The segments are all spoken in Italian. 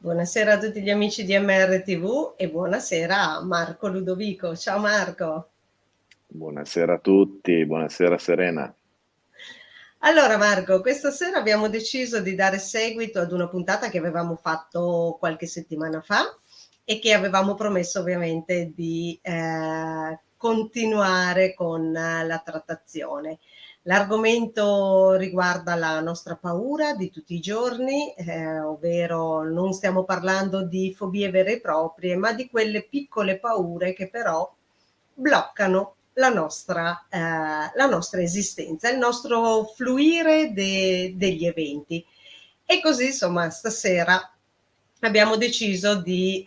Buonasera a tutti gli amici di MRTV e buonasera a Marco Ludovico. Ciao Marco. Buonasera a tutti, buonasera Serena. Allora Marco, questa sera abbiamo deciso di dare seguito ad una puntata che avevamo fatto qualche settimana fa e che avevamo promesso ovviamente di continuare con la trattazione. L'argomento riguarda la nostra paura di tutti i giorni, ovvero non stiamo parlando di fobie vere e proprie, ma di quelle piccole paure che però bloccano la nostra esistenza, il nostro fluire degli eventi. E così, insomma, stasera abbiamo deciso di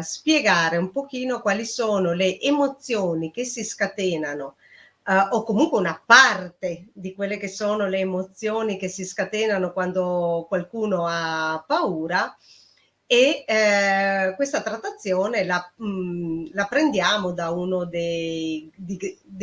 spiegare un pochino quali sono le emozioni che si scatenano o comunque una parte di quelle che sono le emozioni che si scatenano quando qualcuno ha paura e questa trattazione la prendiamo da uno dei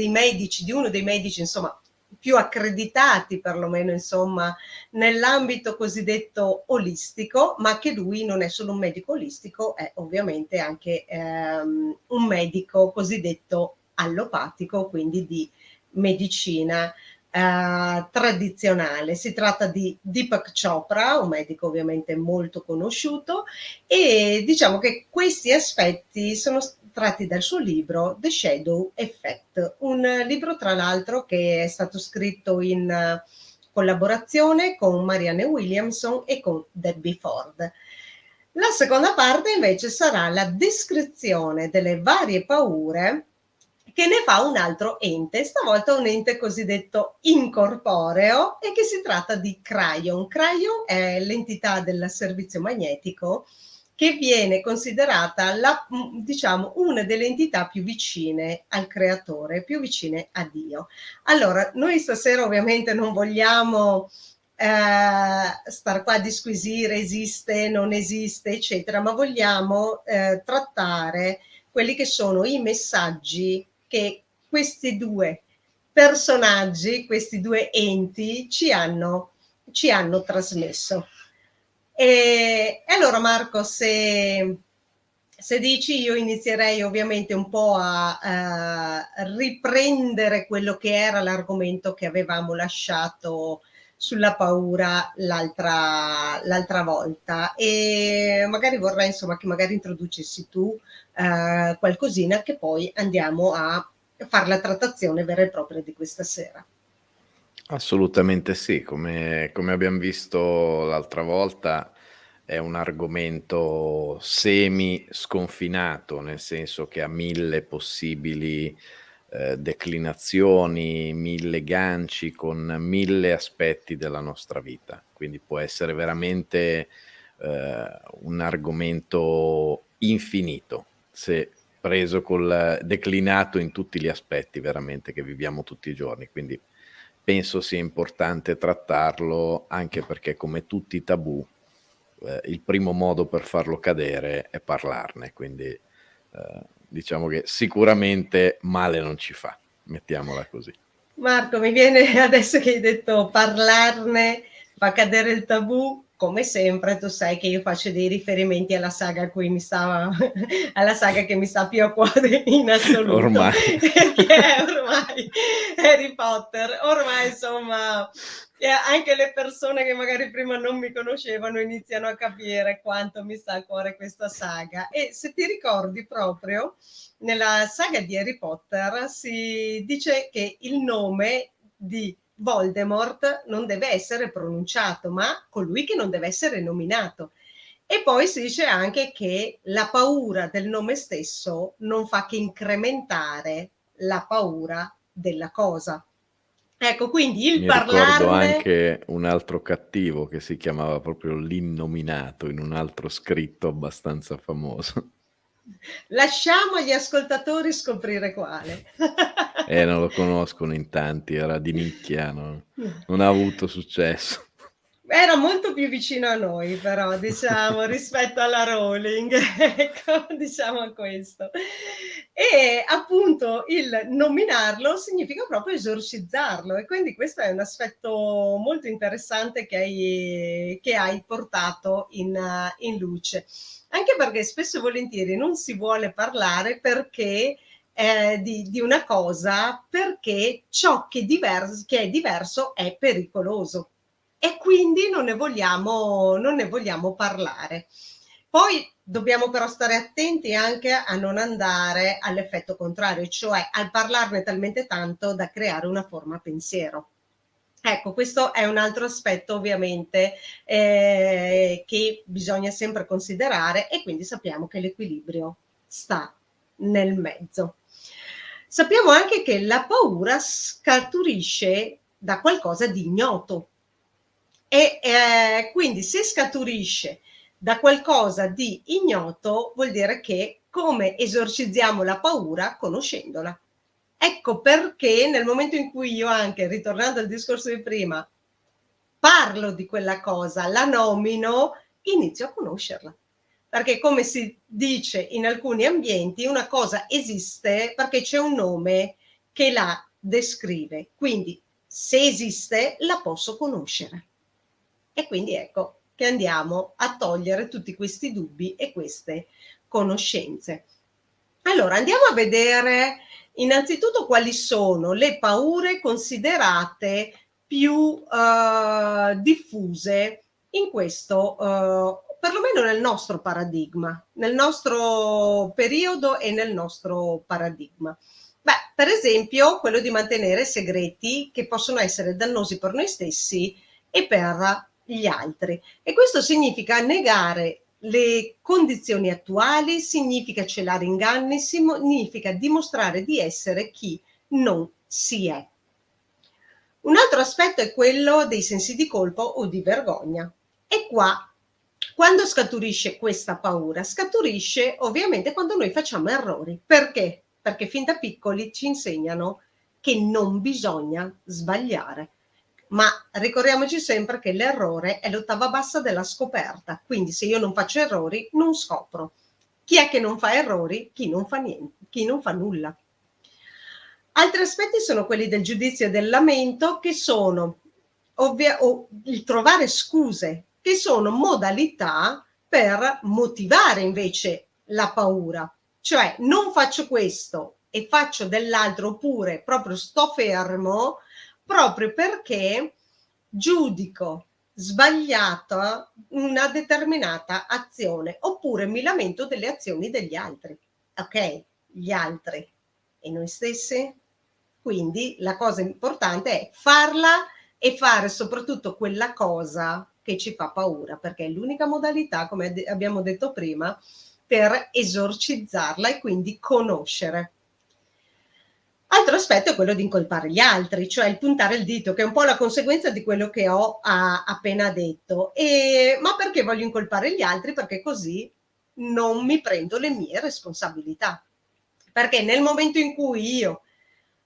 medici, di uno dei medici insomma più accreditati perlomeno insomma nell'ambito cosiddetto olistico, ma che lui non è solo un medico olistico, è ovviamente anche un medico cosiddetto allopatico, quindi di medicina tradizionale. Si tratta di Deepak Chopra, un medico ovviamente molto conosciuto, e diciamo che questi aspetti sono tratti dal suo libro The Shadow Effect, un libro tra l'altro che è stato scritto in collaborazione con Marianne Williamson e con Debbie Ford. La seconda parte invece sarà la descrizione delle varie paure che ne fa un altro ente, stavolta un ente cosiddetto incorporeo e che si tratta di Cryon. Cryon è l'entità del servizio magnetico che viene considerata diciamo, una delle entità più vicine al creatore, più vicine a Dio. Allora, noi stasera ovviamente non vogliamo star qua a disquisire esiste, non esiste, eccetera, ma vogliamo trattare quelli che sono i messaggi che questi due personaggi, questi due enti ci hanno trasmesso. E allora Marco, se dici, io inizierei ovviamente un po' a riprendere quello che era l'argomento che avevamo lasciato sulla paura l'altra volta, e magari vorrei insomma che magari introducessi tu qualcosina che poi andiamo a fare la trattazione vera e propria di questa sera. Assolutamente sì, come abbiamo visto l'altra volta è un argomento semi sconfinato, nel senso che ha 1000 possibili declinazioni, 1000 ganci con 1000 aspetti della nostra vita. Quindi può essere veramente un argomento infinito, se preso declinato in tutti gli aspetti veramente che viviamo tutti i giorni. Quindi penso sia importante trattarlo, anche perché come tutti i tabù, il primo modo per farlo cadere è parlarne, quindi diciamo che sicuramente male non ci fa, mettiamola così. Marco, mi viene adesso che hai detto parlarne, fa cadere il tabù. Come sempre, tu sai che io faccio dei riferimenti alla saga a cui alla saga che mi sta più a cuore in assoluto, Ormai. che è ormai Harry Potter. Ormai, insomma, anche le persone che magari prima non mi conoscevano iniziano a capire quanto mi sta a cuore questa saga. E se ti ricordi proprio, nella saga di Harry Potter si dice che il nome di Voldemort non deve essere pronunciato, ma colui che non deve essere nominato. E poi si dice anche che la paura del nome stesso non fa che incrementare la paura della cosa. Ecco, quindi il Mi ricordo parlarne. anche un altro cattivo che si chiamava proprio l'Innominato, in un altro scritto abbastanza famoso. Lasciamo agli ascoltatori scoprire quale. Non lo conoscono in tanti, era di nicchia, non ha avuto successo. Era molto più vicino a noi però, diciamo, rispetto alla Rowling, ecco, diciamo questo. E appunto il nominarlo significa proprio esorcizzarlo, e quindi questo è un aspetto molto interessante che hai portato in luce. Anche perché spesso e volentieri non si vuole parlare perché di una cosa, perché ciò che è diverso è pericoloso, e quindi non ne vogliamo parlare. Poi dobbiamo però stare attenti anche a non andare all'effetto contrario, cioè al parlarne talmente tanto da creare una forma pensiero. Ecco, questo è un altro aspetto ovviamente che bisogna sempre considerare, e quindi sappiamo che l'equilibrio sta nel mezzo. Sappiamo anche che la paura scaturisce da qualcosa di ignoto, e quindi se scaturisce da qualcosa di ignoto vuol dire che come esorcizziamo la paura? Conoscendola. Ecco perché nel momento in cui io, anche ritornando al discorso di prima, parlo di quella cosa, la nomino, inizio a conoscerla. Perché come si dice in alcuni ambienti, una cosa esiste perché c'è un nome che la descrive. Quindi se esiste la posso conoscere. E quindi ecco che andiamo a togliere tutti questi dubbi e queste conoscenze. Allora, andiamo a vedere innanzitutto quali sono le paure considerate più diffuse in questo, perlomeno nel nostro paradigma, nel nostro periodo e nel nostro paradigma. Beh, per esempio, quello di mantenere segreti che possono essere dannosi per noi stessi e per gli altri. E questo significa negare le condizioni attuali, significa celare inganni, significa dimostrare di essere chi non si è. Un altro aspetto è quello dei sensi di colpa o di vergogna. E qua, quando scaturisce questa paura? Scaturisce ovviamente quando noi facciamo errori. Perché? Perché fin da piccoli ci insegnano che non bisogna sbagliare. Ma ricordiamoci sempre che l'errore è l'ottava bassa della scoperta, quindi se io non faccio errori non scopro. Chi è che non fa errori? Chi non fa niente, chi non fa nulla. Altri aspetti sono quelli del giudizio e del lamento, che sono il trovare scuse, che sono modalità per motivare invece la paura. Cioè non faccio questo e faccio dell'altro, oppure proprio sto fermo, proprio perché giudico sbagliata una determinata azione, oppure mi lamento delle azioni degli altri. Ok? Gli altri e noi stessi? Quindi la cosa importante è farla, e fare soprattutto quella cosa che ci fa paura, perché è l'unica modalità, come abbiamo detto prima, per esorcizzarla e quindi conoscere. Altro aspetto è quello di incolpare gli altri, cioè il puntare il dito, che è un po' la conseguenza di quello che ho appena detto. Ma perché voglio incolpare gli altri? Perché così non mi prendo le mie responsabilità. Perché nel momento in cui io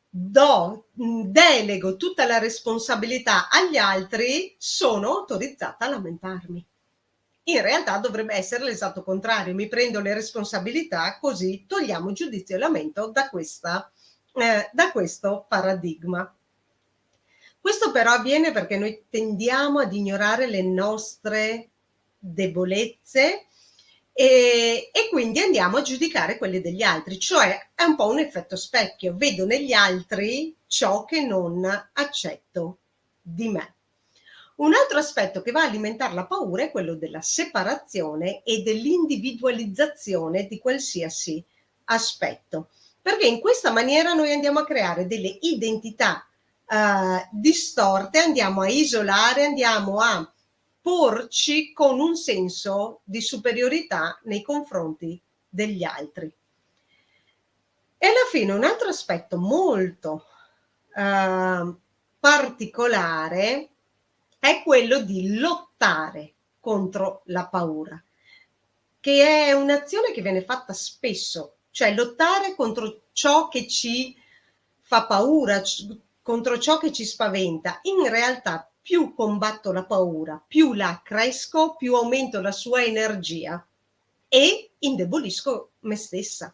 delego tutta la responsabilità agli altri, sono autorizzata a lamentarmi. In realtà dovrebbe essere l'esatto contrario: mi prendo le responsabilità, così togliamo giudizio e lamento da questo paradigma. Questo però avviene perché noi tendiamo ad ignorare le nostre debolezze e quindi andiamo a giudicare quelle degli altri, cioè è un po' un effetto specchio: vedo negli altri ciò che non accetto di me. Un altro aspetto che va a alimentare la paura è quello della separazione e dell'individualizzazione di qualsiasi aspetto, perché in questa maniera noi andiamo a creare delle identità distorte, andiamo a isolare, andiamo a porci con un senso di superiorità nei confronti degli altri. E alla fine un altro aspetto molto particolare è quello di lottare contro la paura, che è un'azione che viene fatta spesso, cioè lottare contro ciò che ci fa paura, contro ciò che ci spaventa. In realtà più combatto la paura, più la cresco, più aumento la sua energia e indebolisco me stessa.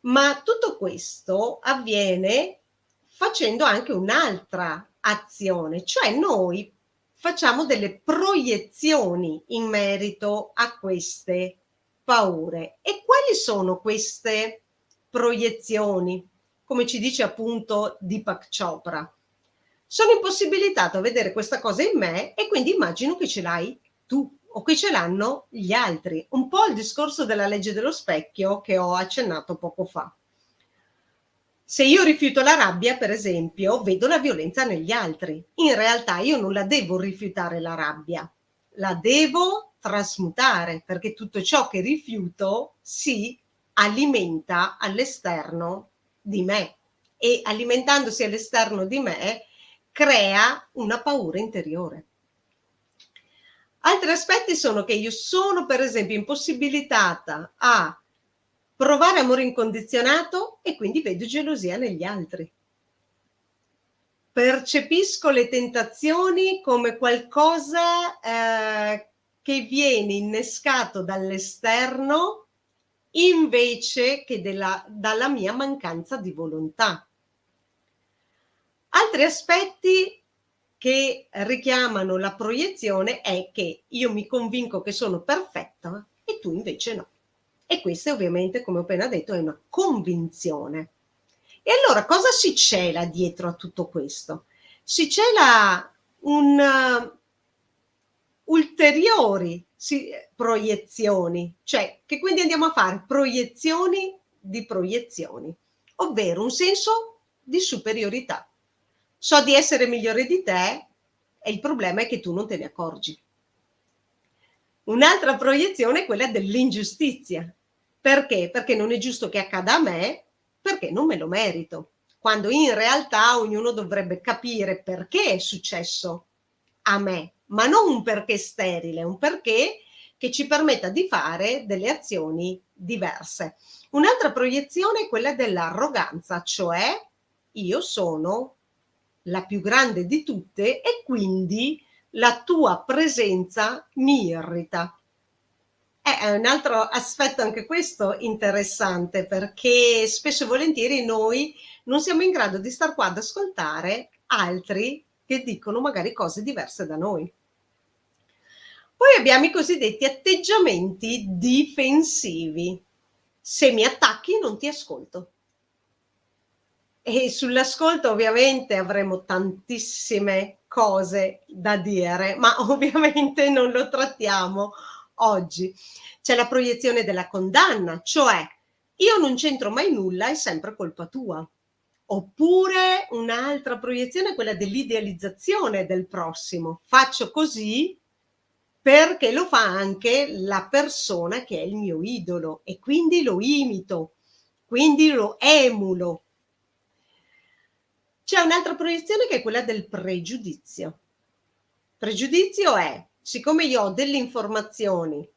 Ma tutto questo avviene facendo anche un'altra azione, cioè noi facciamo delle proiezioni in merito a queste paure. E quali sono queste proiezioni? Come ci dice appunto Deepak Chopra. Sono impossibilitato a vedere questa cosa in me e quindi immagino che ce l'hai tu o che ce l'hanno gli altri. Un po' il discorso della legge dello specchio che ho accennato poco fa. Se io rifiuto la rabbia, per esempio, vedo la violenza negli altri. In realtà io non la devo rifiutare la rabbia, la devo trasmutare, perché tutto ciò che rifiuto si alimenta all'esterno di me e alimentandosi all'esterno di me crea una paura interiore. Altri aspetti sono che io sono, per esempio, impossibilitata a provare amore incondizionato e quindi vedo gelosia negli altri. Percepisco le tentazioni come qualcosa che viene innescato dall'esterno invece che dalla mia mancanza di volontà. Altri aspetti che richiamano la proiezione è che io mi convinco che sono perfetta e tu invece no. E questa ovviamente, come ho appena detto, è una convinzione. E allora cosa si cela dietro a tutto questo? Si cela ulteriori proiezioni, cioè che quindi andiamo a fare proiezioni di proiezioni, ovvero un senso di superiorità. So di essere migliore di te e il problema è che tu non te ne accorgi. Un'altra proiezione è quella dell'ingiustizia. Perché? Perché non è giusto che accada a me, perché non me lo merito. Quando in realtà ognuno dovrebbe capire perché è successo a me, ma non un perché sterile, un perché che ci permetta di fare delle azioni diverse. Un'altra proiezione è quella dell'arroganza, cioè io sono la più grande di tutte e quindi la tua presenza mi irrita. È un altro aspetto anche questo interessante, perché spesso e volentieri noi non siamo in grado di star qua ad ascoltare altri che dicono magari cose diverse da noi. Poi abbiamo i cosiddetti atteggiamenti difensivi. Se mi attacchi non ti ascolto. E sull'ascolto ovviamente avremo tantissime cose da dire, ma ovviamente non lo trattiamo oggi. C'è la proiezione della condanna, cioè io non c'entro mai nulla, è sempre colpa tua. Oppure un'altra proiezione è quella dell'idealizzazione del prossimo. Faccio così perché lo fa anche la persona che è il mio idolo e quindi lo imito, quindi lo emulo. C'è un'altra proiezione che è quella del pregiudizio. Pregiudizio è, siccome io ho delle informazioni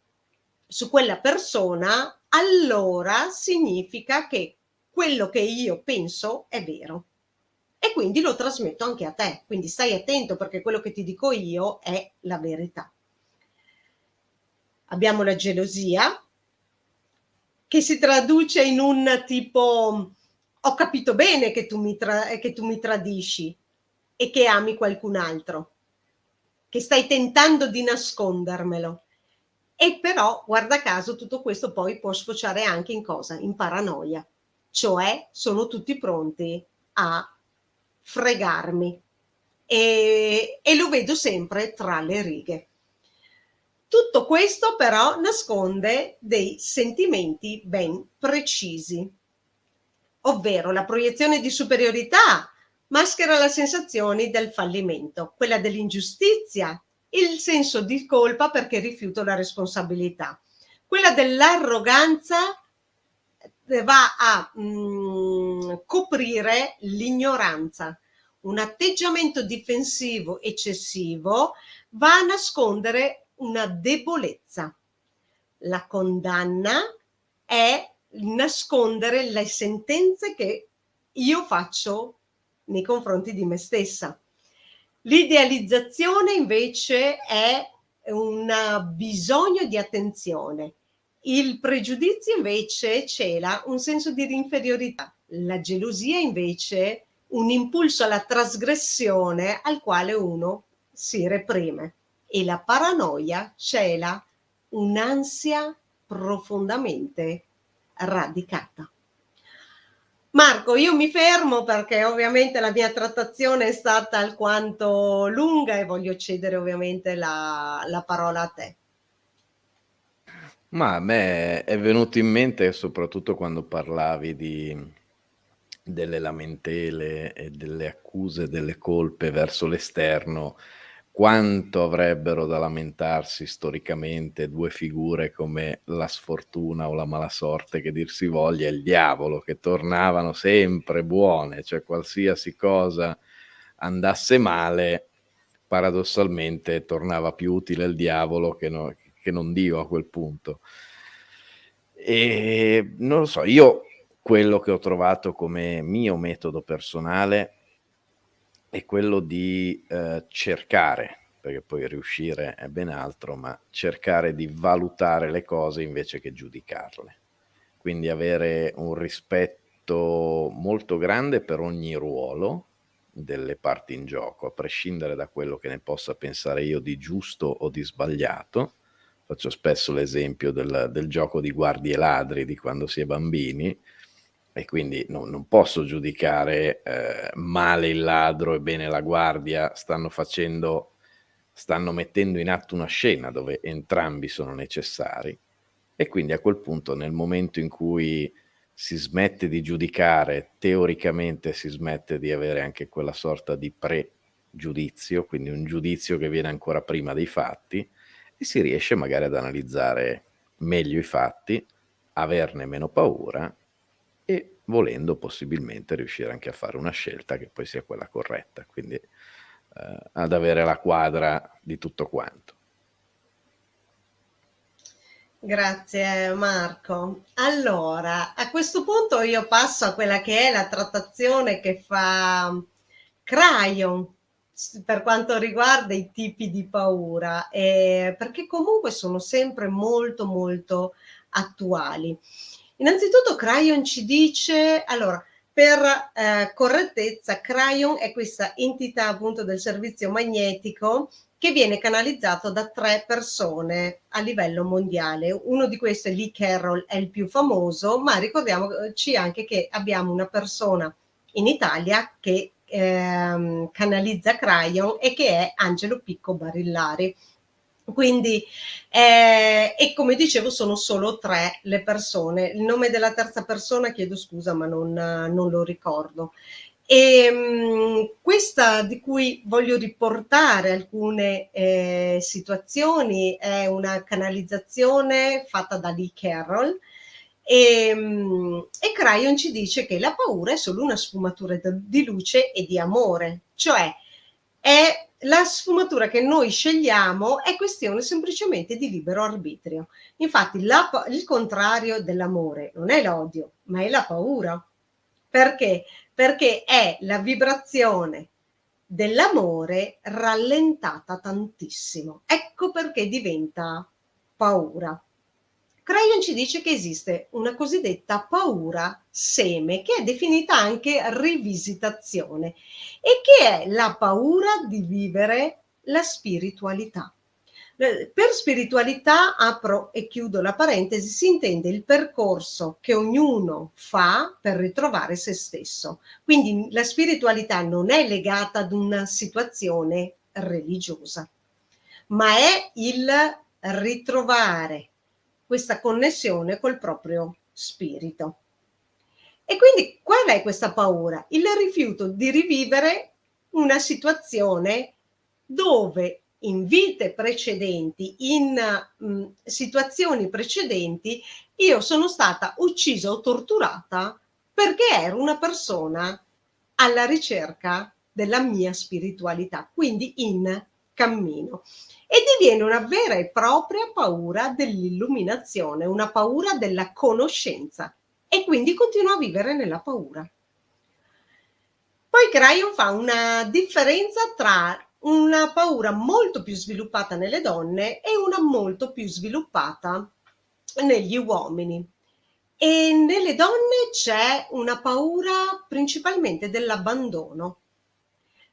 su quella persona, allora significa che quello che io penso è vero e quindi lo trasmetto anche a te. Quindi stai attento perché quello che ti dico io è la verità. Abbiamo la gelosia, che si traduce in un tipo ho capito bene che tu mi tradisci e che ami qualcun altro, che stai tentando di nascondermelo. E però, guarda caso, tutto questo poi può sfociare anche in cosa? In paranoia. Cioè, sono tutti pronti a fregarmi. E lo vedo sempre tra le righe. Tutto questo però nasconde dei sentimenti ben precisi, ovvero la proiezione di superiorità maschera la sensazione del fallimento, quella dell'ingiustizia, il senso di colpa perché rifiuto la responsabilità, quella dell'arroganza va a coprire l'ignoranza. Un atteggiamento difensivo eccessivo va a nascondere una debolezza. La condanna è nascondere le sentenze che io faccio nei confronti di me stessa. L'idealizzazione invece è un bisogno di attenzione. Il pregiudizio invece cela un senso di inferiorità, la gelosia invece un impulso alla trasgressione al quale uno si reprime e la paranoia cela un'ansia profondamente radicata. Marco, io mi fermo perché ovviamente la mia trattazione è stata alquanto lunga e voglio cedere ovviamente la parola a te. Ma a me è venuto in mente, soprattutto quando parlavi delle lamentele e delle accuse, delle colpe verso l'esterno, quanto avrebbero da lamentarsi storicamente 2 figure come la sfortuna o la malasorte, che dir si voglia, e il diavolo, che tornavano sempre buone, cioè qualsiasi cosa andasse male, paradossalmente tornava più utile il diavolo che non Dio a quel punto. Non lo so, io quello che ho trovato come mio metodo personale è quello di, cercare, perché poi riuscire è ben altro, ma cercare di valutare le cose invece che giudicarle. Quindi avere un rispetto molto grande per ogni ruolo delle parti in gioco, a prescindere da quello che ne possa pensare io di giusto o di sbagliato. Faccio spesso l'esempio del gioco di guardie e ladri di quando si è bambini, e quindi non posso giudicare, male il ladro e bene la guardia, stanno mettendo in atto una scena dove entrambi sono necessari, e quindi a quel punto, nel momento in cui si smette di giudicare, teoricamente si smette di avere anche quella sorta di pregiudizio, quindi un giudizio che viene ancora prima dei fatti, e si riesce magari ad analizzare meglio i fatti, averne meno paura e, volendo, possibilmente riuscire anche a fare una scelta che poi sia quella corretta, quindi, ad avere la quadra di tutto quanto. Grazie Marco. Allora, a questo punto io passo a quella che è la trattazione che fa Crayon per quanto riguarda i tipi di paura, perché comunque sono sempre molto molto attuali. Innanzitutto Crayon ci dice, allora, per correttezza, Crayon è questa entità appunto del servizio magnetico che viene canalizzato da 3 persone a livello mondiale. Uno di questi, Lee Carroll, è il più famoso, ma ricordiamoci anche che abbiamo una persona in Italia che canalizza Crayon e che è Angelo Picco Barillari. Quindi, e come dicevo, sono solo 3 le persone. Il nome della terza persona, chiedo scusa, ma non lo ricordo. Questa di cui voglio riportare alcune situazioni è una canalizzazione fatta da Lee Carroll, e Crayon ci dice che la paura è solo una sfumatura di luce e di amore, cioè è la sfumatura che noi scegliamo, è questione semplicemente di libero arbitrio. Infatti il contrario dell'amore non è l'odio, ma è la paura. Perché? Perché è la vibrazione dell'amore rallentata tantissimo. Ecco perché diventa paura. Crayon ci dice che esiste una cosiddetta paura seme, che è definita anche rivisitazione, e che è la paura di vivere la spiritualità. Per spiritualità, apro e chiudo la parentesi, si intende il percorso che ognuno fa per ritrovare se stesso. Quindi la spiritualità non è legata ad una situazione religiosa, ma è il ritrovare questa connessione col proprio spirito. E quindi qual è questa paura? Il rifiuto di rivivere una situazione dove in vite precedenti, in situazioni precedenti, io sono stata uccisa o torturata perché ero una persona alla ricerca della mia spiritualità, quindi in cammino. E diviene una vera e propria paura dell'illuminazione, una paura della conoscenza, e quindi continuo a vivere nella paura. Poi Crayon fa una differenza tra una paura molto più sviluppata nelle donne e una molto più sviluppata negli uomini. E nelle donne c'è una paura principalmente dell'abbandono,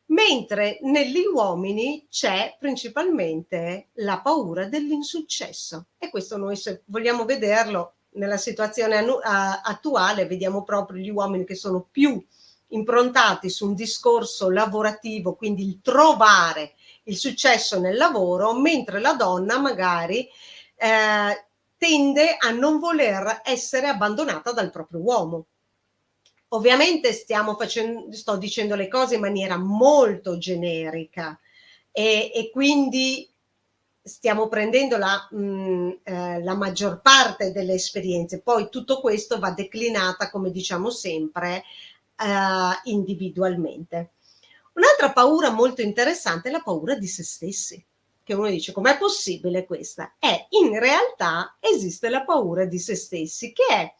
mentre negli uomini c'è principalmente la paura dell'insuccesso. E questo noi, se vogliamo vederlo nella situazione attuale, vediamo proprio gli uomini che sono più improntati su un discorso lavorativo, quindi il trovare il successo nel lavoro, mentre la donna magari tende a non voler essere abbandonata dal proprio uomo. Ovviamente sto dicendo le cose in maniera molto generica e quindi stiamo prendendo la maggior parte delle esperienze. Poi tutto questo va declinata, come diciamo sempre, individualmente. Un'altra paura molto interessante è la paura di se stessi, che uno dice: com'è possibile questa? In realtà esiste la paura di se stessi, che è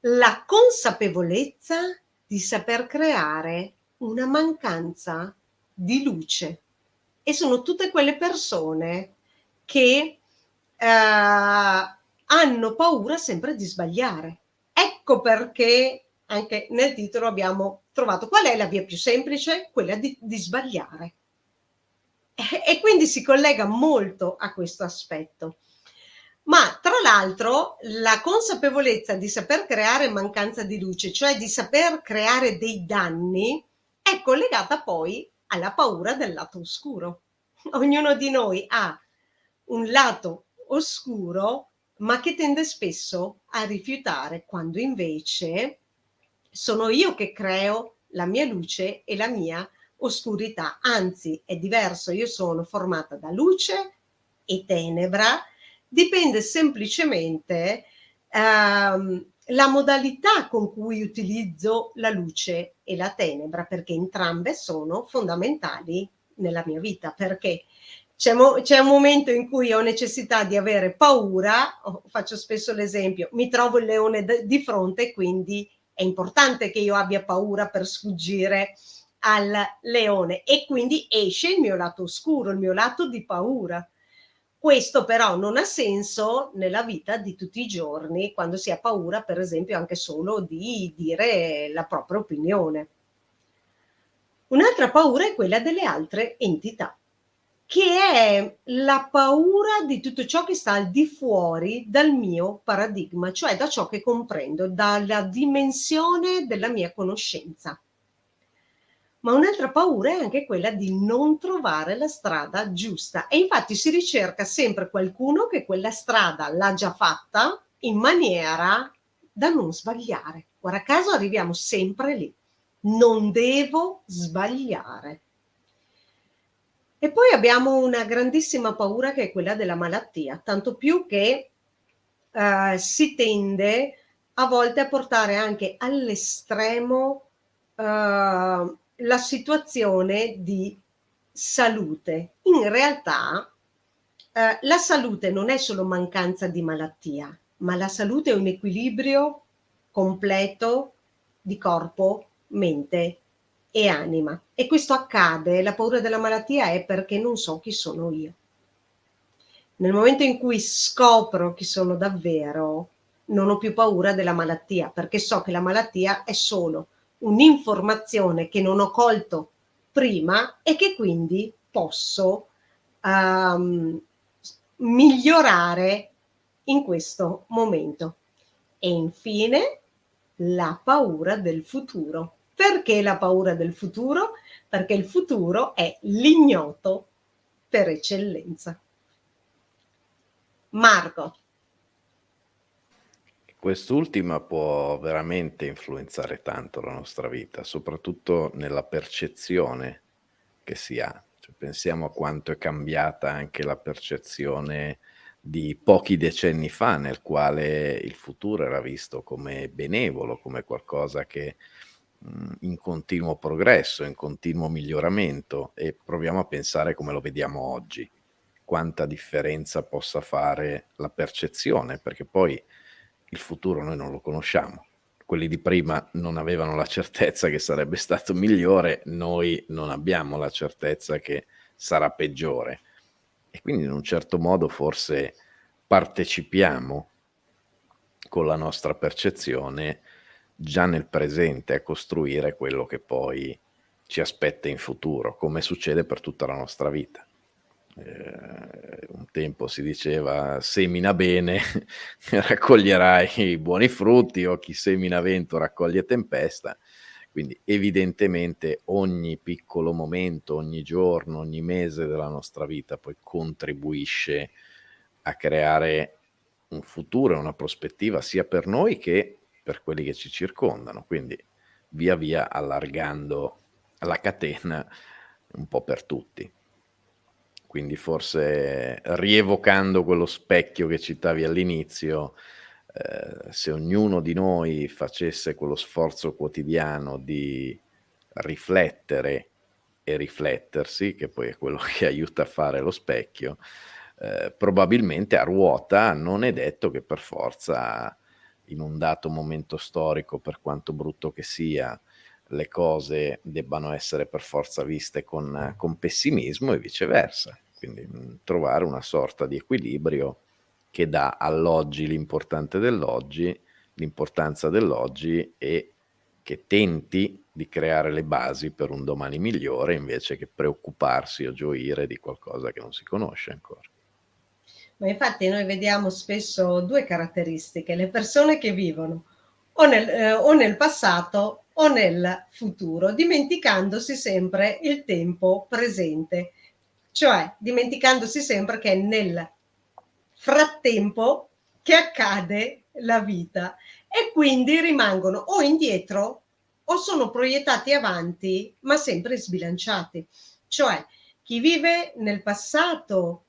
la consapevolezza di saper creare una mancanza di luce. E sono tutte quelle persone che hanno paura sempre di sbagliare. Ecco perché anche nel titolo abbiamo trovato qual è la via più semplice, quella di sbagliare. E quindi si collega molto a questo aspetto. Ma tra l'altro la consapevolezza di saper creare mancanza di luce, cioè di saper creare dei danni, è collegata poi alla paura del lato oscuro. Ognuno di noi ha un lato oscuro, ma che tende spesso a rifiutare, quando invece sono io che creo la mia luce e la mia oscurità. Anzi, è diverso, io sono formata da luce e tenebra, dipende semplicemente la modalità con cui utilizzo la luce e la tenebra, perché entrambe sono fondamentali nella mia vita, perché c'è un momento in cui ho necessità di avere paura, faccio spesso l'esempio, mi trovo il leone di fronte, quindi è importante che io abbia paura per sfuggire al leone, e quindi esce il mio lato oscuro, il mio lato di paura. Questo però non ha senso nella vita di tutti i giorni, quando si ha paura, per esempio, anche solo di dire la propria opinione. Un'altra paura è quella delle altre entità, che è la paura di tutto ciò che sta al di fuori dal mio paradigma, cioè da ciò che comprendo, dalla dimensione della mia conoscenza. Ma un'altra paura è anche quella di non trovare la strada giusta, e infatti si ricerca sempre qualcuno che quella strada l'ha già fatta in maniera da non sbagliare. Guarda caso arriviamo sempre lì. Non devo sbagliare. E poi abbiamo una grandissima paura, che è quella della malattia, tanto più che si tende a volte a portare anche all'estremo la situazione di salute. In realtà la salute non è solo mancanza di malattia, ma la salute è un equilibrio completo di corpo, mente e anima. E questo accade, la paura della malattia è perché non so chi sono io. Nel momento in cui scopro chi sono davvero, non ho più paura della malattia, perché so che la malattia è solo un'informazione che non ho colto prima e che quindi posso migliorare in questo momento. E infine la paura del futuro. Perché la paura del futuro? Perché il futuro è l'ignoto per eccellenza. Marco. Quest'ultima può veramente influenzare tanto la nostra vita, soprattutto nella percezione che si ha. Cioè, pensiamo a quanto è cambiata anche la percezione di pochi decenni fa, nel quale il futuro era visto come benevolo, come qualcosa che in continuo progresso, in continuo miglioramento, e proviamo a pensare come lo vediamo oggi, quanta differenza possa fare la percezione, perché poi il futuro noi non lo conosciamo. Quelli di prima non avevano la certezza che sarebbe stato migliore, noi non abbiamo la certezza che sarà peggiore. E quindi in un certo modo forse partecipiamo con la nostra percezione già nel presente a costruire quello che poi ci aspetta in futuro, come succede per tutta la nostra vita. Un tempo si diceva: "Semina bene, raccoglierai i buoni frutti", o "Chi semina vento raccoglie tempesta". Quindi evidentemente ogni piccolo momento, ogni giorno, ogni mese della nostra vita poi contribuisce a creare un futuro e una prospettiva sia per noi che per quelli che ci circondano, quindi via via allargando la catena un po' per tutti. Quindi forse rievocando quello specchio che citavi all'inizio, se ognuno di noi facesse quello sforzo quotidiano di riflettere e riflettersi, che poi è quello che aiuta a fare lo specchio, probabilmente a ruota non è detto che per forza in un dato momento storico, per quanto brutto che sia, le cose debbano essere per forza viste con pessimismo e viceversa. Quindi, trovare una sorta di equilibrio che dà all'oggi l'importanza dell'oggi e che tenti di creare le basi per un domani migliore, invece che preoccuparsi o gioire di qualcosa che non si conosce ancora. Ma infatti noi vediamo spesso 2 caratteristiche: le persone che vivono o nel passato o nel futuro, dimenticandosi sempre il tempo presente, cioè dimenticandosi sempre che è nel frattempo che accade la vita e quindi rimangono o indietro o sono proiettati avanti, ma sempre sbilanciati. Cioè chi vive nel passato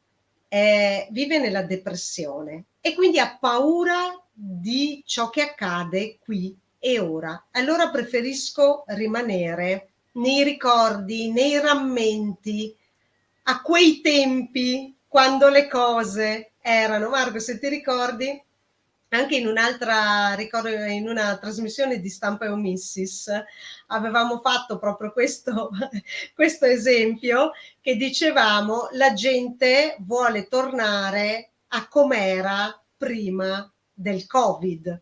vive nella depressione e quindi ha paura di ciò che accade qui e ora. Allora preferisco rimanere nei ricordi, nei rammenti, a quei tempi quando le cose erano. Marco, se ti ricordi, anche ricordo in una trasmissione di Stampa e Omissis, avevamo fatto proprio questo, questo esempio che dicevamo la gente vuole tornare a com'era prima del Covid.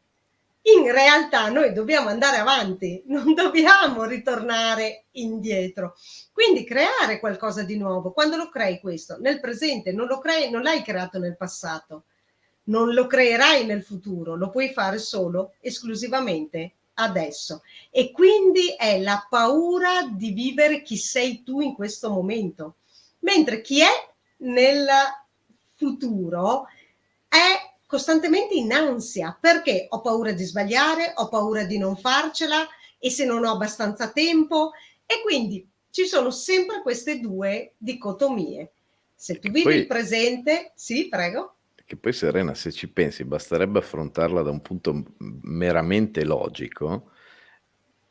In realtà noi dobbiamo andare avanti, non dobbiamo ritornare indietro. Quindi creare qualcosa di nuovo. Quando lo crei questo? Nel presente, non lo crei, non l'hai creato nel passato, non lo creerai nel futuro, lo puoi fare solo esclusivamente adesso. E quindi è la paura di vivere chi sei tu in questo momento. Mentre chi è nel futuro è costantemente in ansia perché ho paura di sbagliare, ho paura di non farcela e se non ho abbastanza tempo e quindi ci sono sempre queste due dicotomie. Se tu Che vivi il poi presente, sì, prego. che poi Serena, se ci pensi, basterebbe affrontarla da un punto meramente logico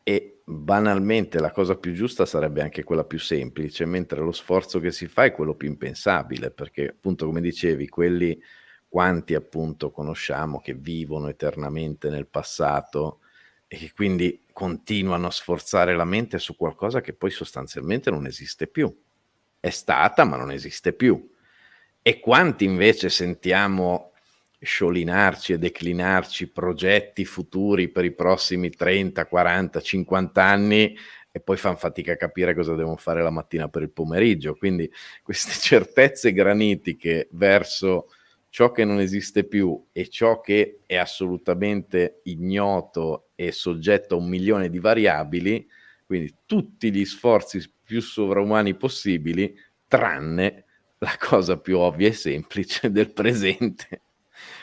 e banalmente la cosa più giusta sarebbe anche quella più semplice, mentre lo sforzo che si fa è quello più impensabile, perché appunto come dicevi, quelli quanti appunto conosciamo che vivono eternamente nel passato e che quindi continuano a sforzare la mente su qualcosa che poi sostanzialmente non esiste più. È stata, ma non esiste più. E quanti invece sentiamo sciolinarci e declinarci progetti futuri per i prossimi 30, 40, 50 anni e poi fan fatica a capire cosa devono fare la mattina per il pomeriggio. Quindi queste certezze granitiche verso ciò che non esiste più e ciò che è assolutamente ignoto e soggetto a 1.000.000 di variabili, quindi tutti gli sforzi più sovraumani possibili, tranne la cosa più ovvia e semplice del presente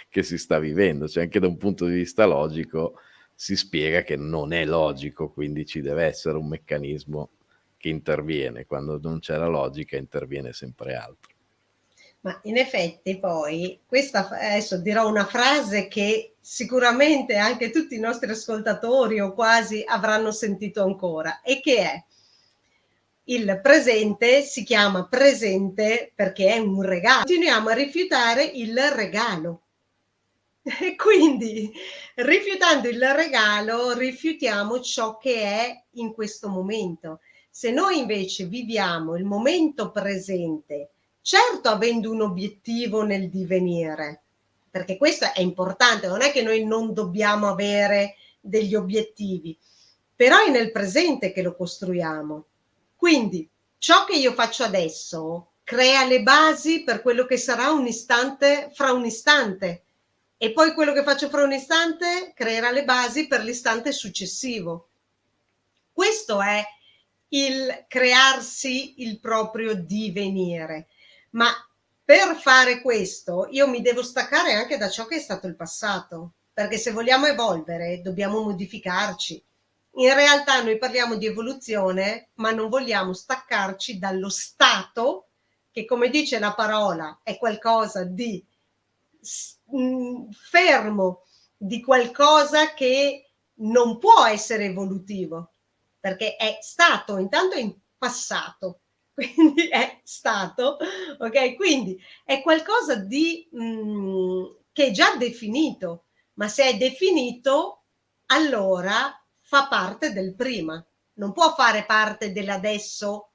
che si sta vivendo. Cioè anche da un punto di vista logico si spiega che non è logico, quindi ci deve essere un meccanismo che interviene. Quando non c'è la logica interviene sempre altro. Ma in effetti poi adesso dirò una frase che sicuramente anche tutti i nostri ascoltatori o quasi avranno sentito ancora e che è: il presente si chiama presente perché è un regalo. Continuiamo a rifiutare il regalo. E quindi rifiutando il regalo, rifiutiamo ciò che è in questo momento. Se noi invece viviamo il momento presente, certo avendo un obiettivo nel divenire, perché questo è importante, non è che noi non dobbiamo avere degli obiettivi, però è nel presente che lo costruiamo. Quindi ciò che io faccio adesso crea le basi per quello che sarà un istante, fra un istante, e poi quello che faccio fra un istante creerà le basi per l'istante successivo. Questo è il crearsi il proprio divenire. Ma per fare questo io mi devo staccare anche da ciò che è stato il passato, perché se vogliamo evolvere dobbiamo modificarci. In realtà noi parliamo di evoluzione, ma non vogliamo staccarci dallo stato che, come dice la parola, è qualcosa di fermo, di qualcosa che non può essere evolutivo, perché è stato, intanto in passato, quindi è stato, ok? Quindi è qualcosa di che è già definito, ma se è definito, allora fa parte del prima, non può fare parte dell'adesso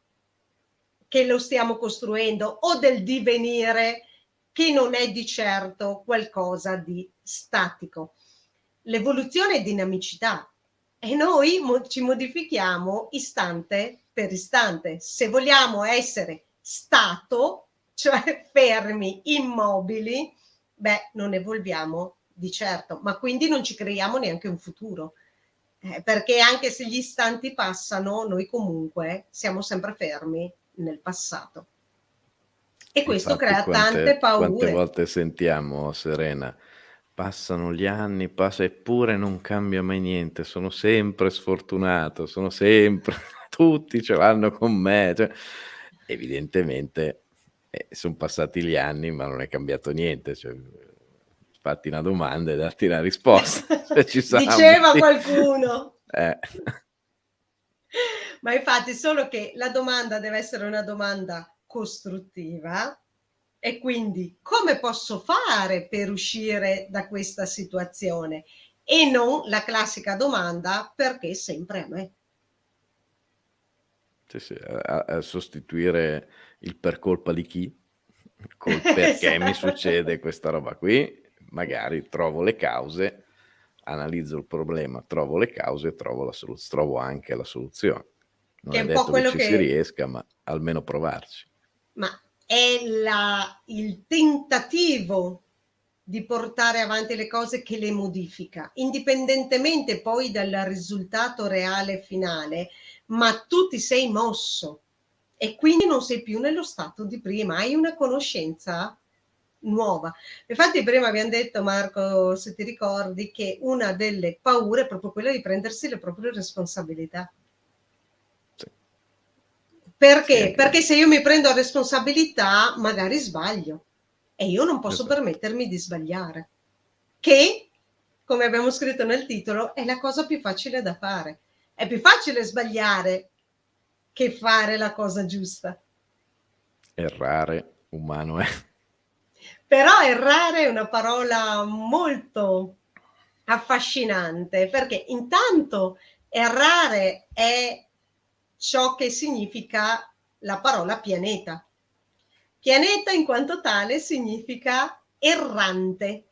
che lo stiamo costruendo o del divenire che non è di certo qualcosa di statico. L'evoluzione è dinamicità e noi ci modifichiamo istante per istante. Se vogliamo essere stato, cioè fermi, immobili, beh, non evolviamo di certo, ma quindi non ci creiamo neanche un futuro. Perché anche se gli istanti passano, noi comunque siamo sempre fermi nel passato. E questo Infatti crea tante quante paure. volte sentiamo, Serena, passano gli anni, passa eppure non cambia mai niente, sono sempre sfortunato, sono sempre tutti ce l'hanno con me, cioè, evidentemente son passati gli anni, ma non è cambiato niente, cioè, fatti una domanda e datti una risposta, se ci sarà un Diceva motivo. qualcuno. Eh. Ma infatti solo che la domanda deve essere una domanda costruttiva e quindi come posso fare per uscire da questa situazione? E non la classica domanda perché sempre a me. Sì, sì, a sostituire il per colpa di chi, col perché mi succede Esatto. questa roba qui, magari trovo le cause, analizzo il problema, trovo le cause, trovo anche la soluzione. Non Che è è un po' detto che quello ci si che riesca, ma almeno provarci. ma è il tentativo di portare avanti le cose che le modifica, indipendentemente poi dal risultato reale finale, ma tu ti sei mosso e quindi non sei più nello stato di prima, hai una conoscenza nuova. Infatti prima abbiamo detto, Marco, se ti ricordi, che una delle paure è proprio quella di prendersi le proprie responsabilità. Sì, sì, Perché? anche Perché se io mi prendo responsabilità, magari sbaglio e io non posso esatto, permettermi di sbagliare, che, come abbiamo scritto nel titolo, è la cosa più facile da fare. È più facile sbagliare che fare la cosa giusta. errare umano è. Però errare è una parola molto affascinante, perché intanto errare è ciò che significa la parola pianeta. Pianeta in quanto tale significa errante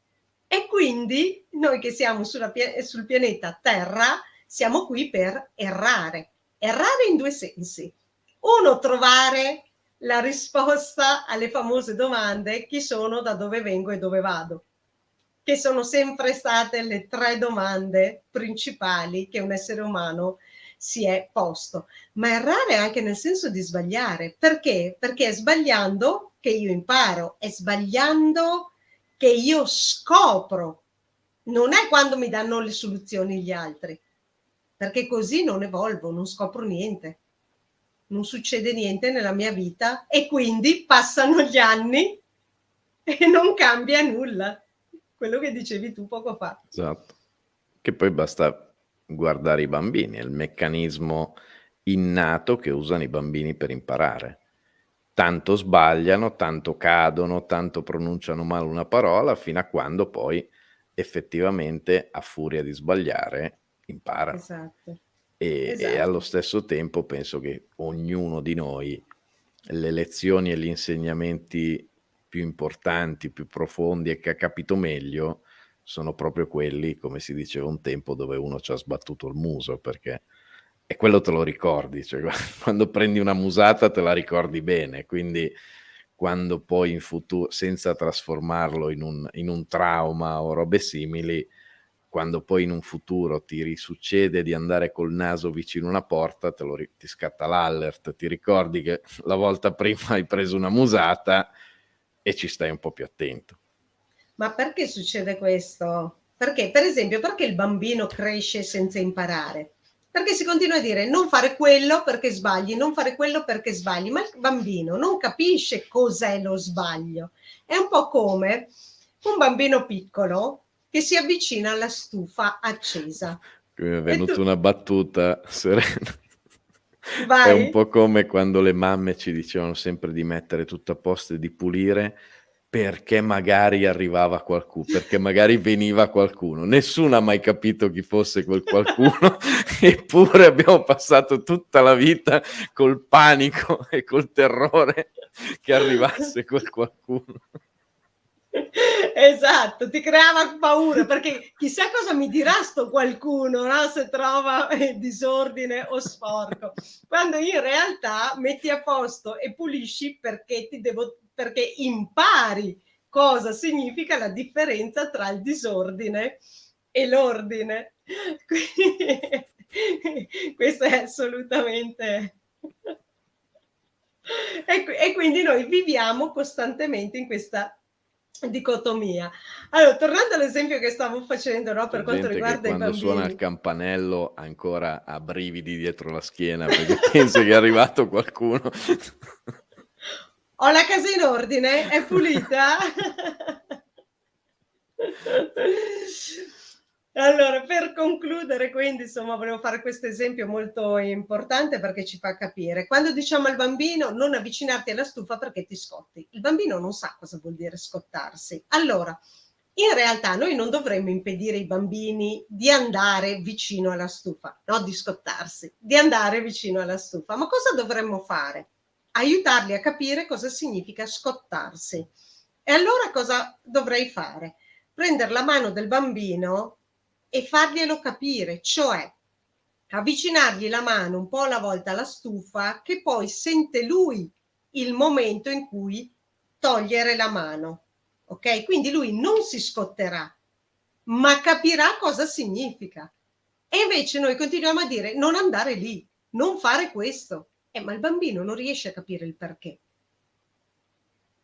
e quindi noi che siamo sul pianeta Terra siamo qui per errare. Errare in due sensi. Uno, trovare la risposta alle famose domande: chi sono, da dove vengo e dove vado, che sono sempre state le tre domande principali che un essere umano si è posto. Ma errare anche nel senso di sbagliare. Perché? Perché è sbagliando che io imparo, è sbagliando che io scopro. Non è quando mi danno le soluzioni gli altri, perché così non evolvo, non scopro niente, non succede niente nella mia vita e quindi passano gli anni e non cambia nulla. Quello che dicevi tu poco fa. Esatto. Che poi basta guardare i bambini, è il meccanismo innato che usano i bambini per imparare. Tanto sbagliano, tanto cadono, tanto pronunciano male una parola, fino a quando poi effettivamente, a furia di sbagliare, imparano. Esatto, E allo esatto. stesso tempo penso che ognuno di noi le lezioni e gli insegnamenti più importanti, più profondi e che ha capito meglio, sono proprio quelli, come si diceva un tempo, dove uno ci ha sbattuto il muso, perché e quello te lo ricordi, cioè quando prendi una musata te la ricordi bene, quindi quando poi in senza trasformarlo in un trauma o robe simili, quando poi in un futuro ti risuccede di andare col naso vicino a una porta, ti scatta l'allert, ti ricordi che la volta prima hai preso una musata e ci stai un po' più attento. Ma perché succede questo? Perché, per esempio, perché il bambino cresce senza imparare? Perché si continua a dire non fare quello perché sbagli, non fare quello perché sbagli, ma il bambino non capisce cos'è lo sbaglio. È un po' come un bambino piccolo che si avvicina alla stufa accesa. Mi è E tu venuta una battuta, Serena. È un vai? po' come quando le mamme ci dicevano sempre di mettere tutto a posto e di pulire, perché magari arrivava perché magari veniva qualcuno. Nessuno ha mai capito chi fosse quel qualcuno, eppure abbiamo passato tutta la vita col panico e col terrore che arrivasse quel qualcuno. Esatto, ti creava paura perché chissà cosa mi dirà sto qualcuno, no, se trova disordine o sporco. Quando in realtà metti a posto e pulisci perché impari cosa significa la differenza tra il disordine e l'ordine. Questo è assolutamente e quindi noi viviamo costantemente in questa dicotomia. Allora, tornando all'esempio che stavo facendo, no, per C'è quanto gente che riguarda i quando suona il bambini. campanello ancora ha brividi dietro la schiena perché pensa che è arrivato qualcuno. Ho la casa in ordine? È pulita? Allora, per concludere, quindi, insomma, volevo fare questo esempio molto importante perché ci fa capire. Quando diciamo al bambino non avvicinarti alla stufa perché ti scotti, il bambino non sa cosa vuol dire scottarsi. Allora, in realtà noi non dovremmo impedire ai bambini di andare vicino alla stufa, no, di scottarsi, di andare vicino alla stufa. Ma cosa dovremmo fare? Aiutarli a capire cosa significa scottarsi. E allora cosa dovrei fare? Prendere la mano del bambino e farglielo capire, cioè avvicinargli la mano un po' alla volta alla stufa, che poi sente lui il momento in cui togliere la mano. Ok? Quindi lui non si scotterà, ma capirà cosa significa. E invece noi continuiamo a dire non andare lì, non fare questo. Ma il bambino non riesce a capire il perché.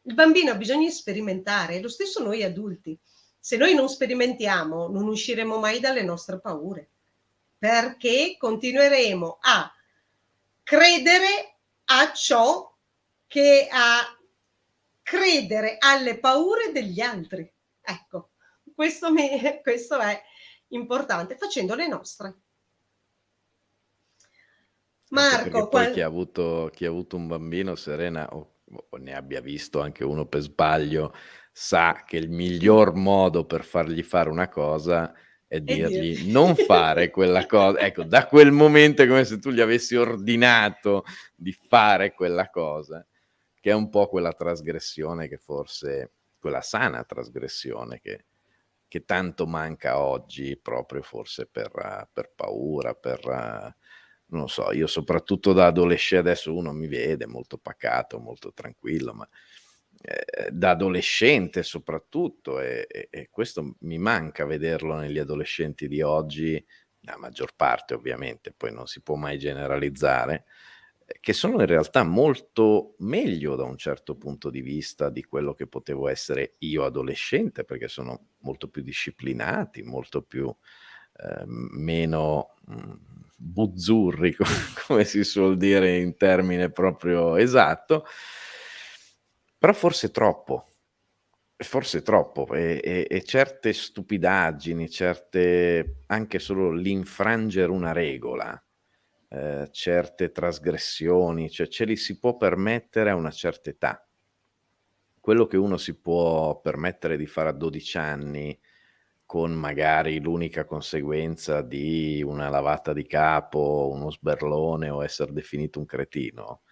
Il bambino ha bisogno di sperimentare, lo stesso noi adulti. Se noi non sperimentiamo, non usciremo mai dalle nostre paure, perché continueremo a credere a ciò a credere alle paure degli altri. Ecco, questo è importante, facendo le nostre. Anche perché Marco, poi chi ha avuto un bambino, Serena, o ne abbia visto anche uno per sbaglio, sa che il miglior modo per fargli fare una cosa è e dir dirgli: "Non fare quella cosa". Ecco, da quel momento è come se tu gli avessi ordinato di fare quella cosa, che è un po' quella trasgressione che forse quella sana trasgressione che tanto manca oggi, proprio forse per paura, non lo so, io soprattutto da adesso uno mi vede molto pacato, molto tranquillo, ma, da adolescente soprattutto, e questo mi manca vederlo negli adolescenti di oggi, la maggior parte ovviamente, poi non si può mai generalizzare, che sono in realtà molto meglio da un certo punto di vista di quello che potevo essere io adolescente, perché sono molto più disciplinati, molto più, meno, buzzurri come si suol dire in termine proprio esatto, però forse troppo e certe stupidaggini, certe anche solo l'infrangere una regola, certe trasgressioni, cioè ce li si può permettere a una certa età. Quello che uno si può permettere di fare a 12 anni, con magari l'unica conseguenza di una lavata di capo, uno sberlone o esser definito un cretino,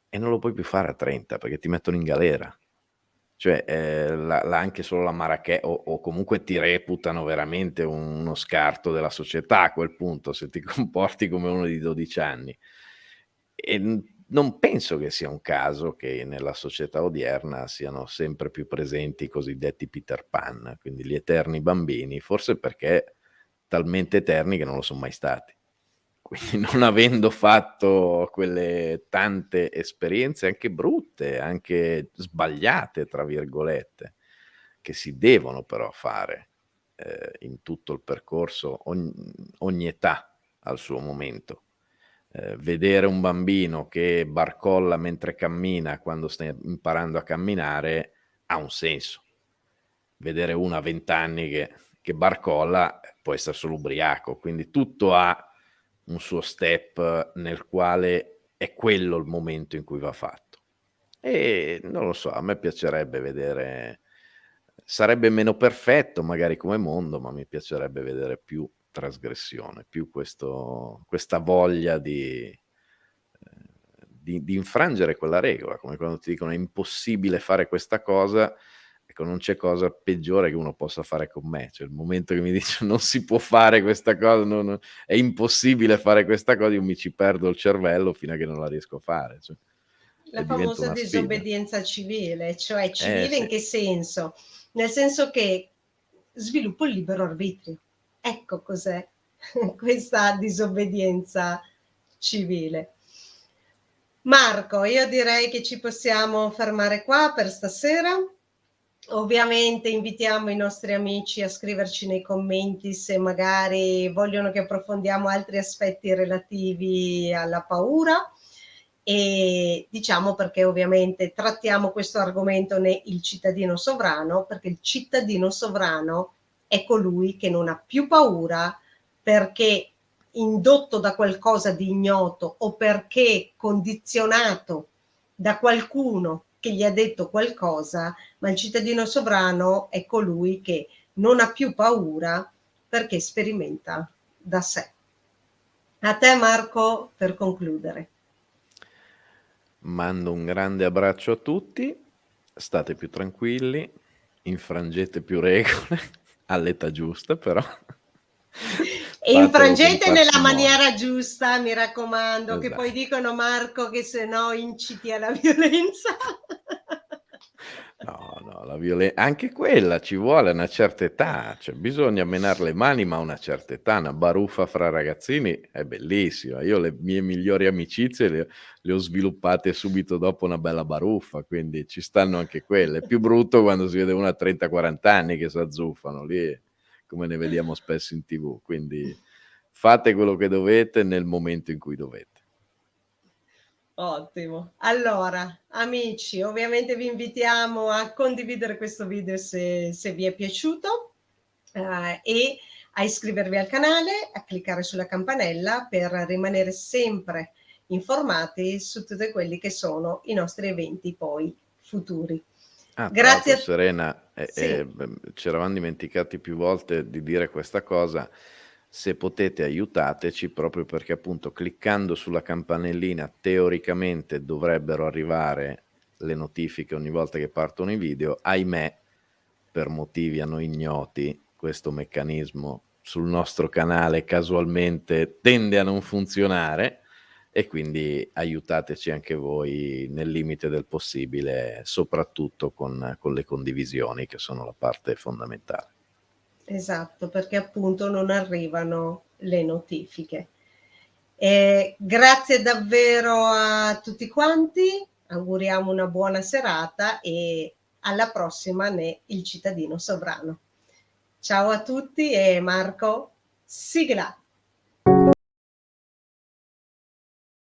e non lo puoi più fare a 30 perché ti mettono in galera. Cioè, anche solo la o comunque ti reputano veramente uno scarto della società a quel punto, se ti comporti come uno di 12 anni. E non penso che sia un caso che nella società odierna siano sempre più presenti i cosiddetti Peter Pan, quindi gli eterni bambini, forse perché talmente eterni che non lo son mai stati. Quindi non avendo fatto quelle tante esperienze anche brutte, anche "sbagliate" tra virgolette, che si devono però fare, in tutto il percorso, ogni età ha il suo momento. Vedere un bambino che barcolla mentre cammina quando sta imparando a camminare ha un senso. Vedere uno a 20 anni che barcolla può essere solo ubriaco, quindi tutto ha un suo step nel quale è quello il momento in cui va fatto. E non lo so, a me piacerebbe vedere, sarebbe meno perfetto magari come mondo, ma mi piacerebbe vedere più trasgressione, più questa voglia di infrangere quella regola, come quando ti dicono: "È impossibile fare questa cosa", ecco, non c'è cosa peggiore che uno possa fare con me. Cioè, il momento che mi dice: "Non si può fare questa cosa, no, è impossibile fare questa cosa", io mi ci perdo il cervello fino a che non la riesco a fare, cioè, La e diventa famosa una sfida. disobbedienza civile, cioè civile in Sì. che senso? Nel senso che sviluppo il libero arbitrio. Ecco cos'è questa disobbedienza civile. Marco, io direi che ci possiamo fermare qua per stasera. Ovviamente invitiamo i nostri amici a scriverci nei commenti se magari vogliono che approfondiamo altri aspetti relativi alla paura, e diciamo perché ovviamente trattiamo questo argomento Il cittadino sovrano, perché il cittadino sovrano è colui che non ha più paura perché indotto da qualcosa di ignoto o perché condizionato da qualcuno che gli ha detto qualcosa, ma il cittadino sovrano è colui che non ha più paura perché sperimenta da sé. A te Marco, per concludere. Mando un grande abbraccio a tutti, state più tranquilli, infrangete più regole, all'età giusta però, E fatelo con infrangete nella parsimonia. maniera giusta, mi raccomando, che poi Esatto. dicono Marco che se no inciti alla violenza. No, no, anche quella ci vuole a una certa età, cioè bisogna menar le mani, ma a una certa età. Una baruffa fra ragazzini è bellissima. Io le mie migliori amicizie le ho sviluppate subito dopo una bella baruffa, quindi ci stanno anche quelle. È più brutto quando si vede una a 30, 40 anni che s'azzuffano, lì come ne vediamo spesso in TV. Quindi fate quello che dovete nel momento in cui dovete. Ottimo. Allora, amici, ovviamente vi invitiamo a condividere questo video se vi è piaciuto, e a iscrivervi al canale, a cliccare sulla campanella per rimanere sempre informati su tutti quelli che sono i nostri eventi poi futuri. Tra Grazie l'altro a Serena, sì. c'eravam dimenticati più volte di dire questa cosa, se potete aiutateci proprio perché appunto cliccando sulla campanellina teoricamente dovrebbero arrivare le notifiche ogni volta che partono i video. Ahimè, per motivi a noi ignoti, questo meccanismo sul nostro canale casualmente tende a non funzionare e quindi aiutateci anche voi nel limite del possibile, soprattutto con le condivisioni che sono la parte fondamentale. Esatto, perché appunto non arrivano le notifiche. Grazie davvero a tutti quanti, auguriamo una buona serata e alla prossima Il cittadino sovrano. Ciao a tutti e Marco, sigla.